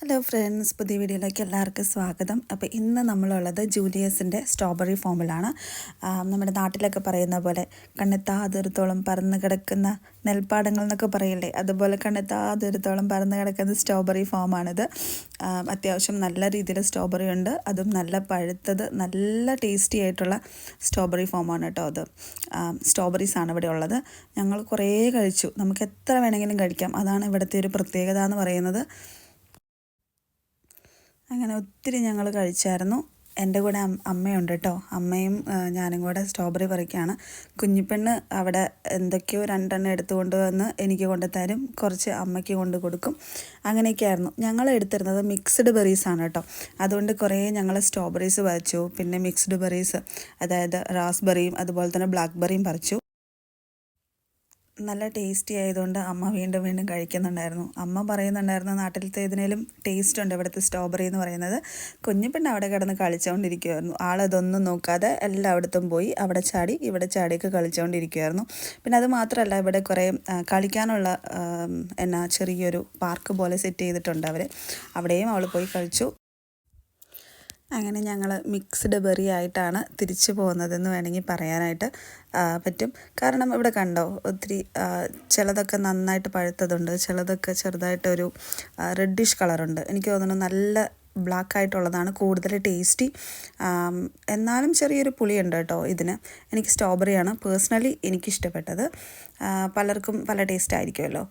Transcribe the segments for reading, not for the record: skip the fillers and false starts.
Hello friends, പുതിയ വീഡിയോയിലേക്ക് എല്ലാവർക്കും സ്വാഗതം. അപ്പോൾ ഇന്ന് നമ്മളുള്ളത് ജൂലിയസിൻ്റെ സ്ട്രോബെറി ഫാമിലാണ്. നമ്മുടെ നാട്ടിലൊക്കെ പറയുന്ന പോലെ കണ്ണെത്താ ദൂരത്തോളം പറന്ന് കിടക്കുന്ന നെൽപ്പാടങ്ങൾ എന്നൊക്കെ പറയില്ലേ, അതുപോലെ കണ്ണെത്താ ദൂരത്തോളം പറന്ന് കിടക്കുന്ന സ്ട്രോബെറി ഫാമാണിത്. അത്യാവശ്യം നല്ല രീതിയിൽ സ്ട്രോബെറി ഉണ്ട്, അതും നല്ല പഴുത്തത് നല്ല ടേസ്റ്റി ആയിട്ടുള്ള സ്ട്രോബെറി ഫാമാണ് കേട്ടോ. അത് സ്ട്രോബെറീസാണ് ഇവിടെ ഉള്ളത്. ഞങ്ങൾ കുറേ കഴിച്ചു, നമുക്ക് എത്ര വേണമെങ്കിലും കഴിക്കാം. അതാണ് ഇവിടുത്തെ ഒരു പ്രത്യേകത എന്ന് പറയുന്നത്. അങ്ങനെ ഒത്തിരി ഞങ്ങൾ കഴിച്ചായിരുന്നു. എൻ്റെ കൂടെ അമ്മയുണ്ട് കേട്ടോ. അമ്മയും ഞാനും കൂടെ സ്ട്രോബെറി പറിക്കുകയാണ്. കുഞ്ഞിപ്പെണ്ണ് അവിടെ എന്തൊക്കെയോ രണ്ടെണ്ണം എടുത്തു കൊണ്ടുവന്ന് എനിക്ക് കൊണ്ടുതരും, കുറച്ച് അമ്മയ്ക്ക് കൊണ്ട് കൊടുക്കും. അങ്ങനെയൊക്കെയായിരുന്നു. ഞങ്ങൾ എടുത്തിരുന്നത് മിക്സ്ഡ് ബെറീസാണ് കേട്ടോ. അതുകൊണ്ട് കുറേ ഞങ്ങൾ സ്ട്രോബെറീസ് പറിച്ചു, പിന്നെ മിക്സ്ഡ് ബെറീസ്, അതായത് റാസ്ബെറിയും അതുപോലെ തന്നെ ബ്ലാക്ക് ബെറിയും പറിച്ചു. നല്ല ടേസ്റ്റി ആയതുകൊണ്ട് അമ്മ വീണ്ടും വീണ്ടും കഴിക്കുന്നുണ്ടായിരുന്നു. അമ്മ പറയുന്നുണ്ടായിരുന്നു, നാട്ടിലത്തെ ഇതിനേലും ടേസ്റ്റ് ഉണ്ട് ഇവിടുത്തെ സ്ട്രോബെറി എന്ന് പറയുന്നത്. കുഞ്ഞിപ്പെണ്ണ് അവിടെ കിടന്ന് കളിച്ചുകൊണ്ടിരിക്കുമായിരുന്നു. ആളതൊന്നും നോക്കാതെ എല്ലായിടത്തും പോയി അവിടെ ചാടി ഇവിടെ ചാടിയൊക്കെ കളിച്ചുകൊണ്ടിരിക്കുമായിരുന്നു. പിന്നെ അത് മാത്രമല്ല, ഇവിടെ കുറേ കളിക്കാനുള്ള ചെറിയൊരു പാർക്ക് പോലെ സെറ്റ് ചെയ്തിട്ടുണ്ട് അവർ. അവിടെയും അവൾ പോയി കളിച്ചു. അങ്ങനെ ഞങ്ങൾ മിക്സ്ഡ് ബെറി ആയിട്ടാണ് തിരിച്ചു പോകുന്നതെന്ന് വേണമെങ്കിൽ പറയാനായിട്ട് പറ്റും. കാരണം ഇവിടെ കണ്ടോ, ഒത്തിരി ചിലതൊക്കെ നന്നായിട്ട് പഴുത്തതുണ്ട്, ചിലതൊക്കെ ചെറുതായിട്ടൊരു റെഡിഷ് കളറുണ്ട്. എനിക്ക് തോന്നുന്നു നല്ല ബ്ലാക്ക് ആയിട്ടുള്ളതാണ് കൂടുതൽ ടേസ്റ്റി. എന്നാലും ചെറിയൊരു പുളിയുണ്ട് കേട്ടോ ഇതിന്. എനിക്ക് സ്ട്രോബെറിയാണ് പേഴ്സണലി എനിക്കിഷ്ടപ്പെട്ടത്. പലർക്കും പല ടേസ്റ്റ് ആയിരിക്കുമല്ലോ.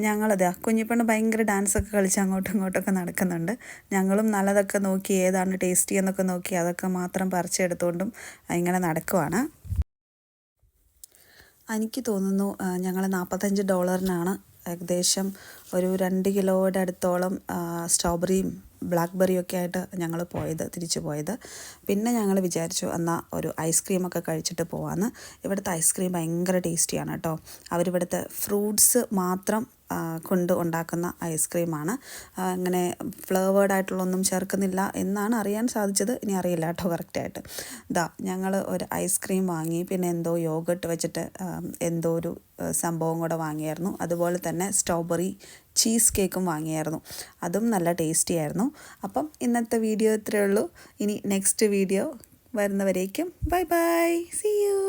ഞങ്ങളത് കുഞ്ഞിപ്പെണ്ണ് ഭയങ്കര ഡാൻസൊക്കെ കളിച്ച് അങ്ങോട്ടും ഇങ്ങോട്ടൊക്കെ നടക്കുന്നുണ്ട്. ഞങ്ങളും നല്ലതൊക്കെ നോക്കി ഏതാണ് ടേസ്റ്റി എന്നൊക്കെ നോക്കി അതൊക്കെ മാത്രം പറിച്ചെടുത്തുകൊണ്ടും ഇങ്ങനെ നടക്കുവാണ്. എനിക്ക് തോന്നുന്നു ഞങ്ങൾ $45 ഏകദേശം ഒരു 2 കിലോയുടെ അടുത്തോളം സ്ട്രോബെറിയും ബ്ലാക്ക് ബെറിയൊക്കെ ആയിട്ട് ഞങ്ങൾ തിരിച്ചു പോയത്. പിന്നെ ഞങ്ങൾ വിചാരിച്ചു എന്നാൽ ഒരു ഐസ്ക്രീമൊക്കെ കഴിച്ചിട്ട് പോകാമെന്ന്. ഇവിടുത്തെ ഐസ്ക്രീം ഭയങ്കര ടേസ്റ്റിയാണ് കേട്ടോ. അവരിവിടുത്തെ ഫ്രൂട്ട്സ് മാത്രം കൊണ്ട് ഉണ്ടാക്കുന്ന ഐസ്ക്രീമാണ്. അങ്ങനെ ഫ്ലേവേർഡ് ആയിട്ടുള്ളൊന്നും ചേർക്കുന്നില്ല എന്നാണ് അറിയാൻ സാധിച്ചത്. ഇനി അറിയില്ല കേട്ടോ കറക്റ്റായിട്ട്. ഞങ്ങൾ ഒരു ഐസ്ക്രീം വാങ്ങി, പിന്നെ എന്തോ യോഗട്ട് വെച്ചിട്ട് എന്തോ ഒരു സംഭവം കൂടെ വാങ്ങിയായിരുന്നു. അതുപോലെ തന്നെ സ്ട്രോബെറി ചീസ് കേക്കും വാങ്ങിയായിരുന്നു. അതും നല്ല ടേസ്റ്റി ആയിരുന്നു. അപ്പം ഇന്നത്തെ വീഡിയോ ഇത്രയേ ഉള്ളൂ. ഇനി നെക്സ്റ്റ് വീഡിയോ വരുന്നവരേക്കും ബൈ ബൈ, സീ യു.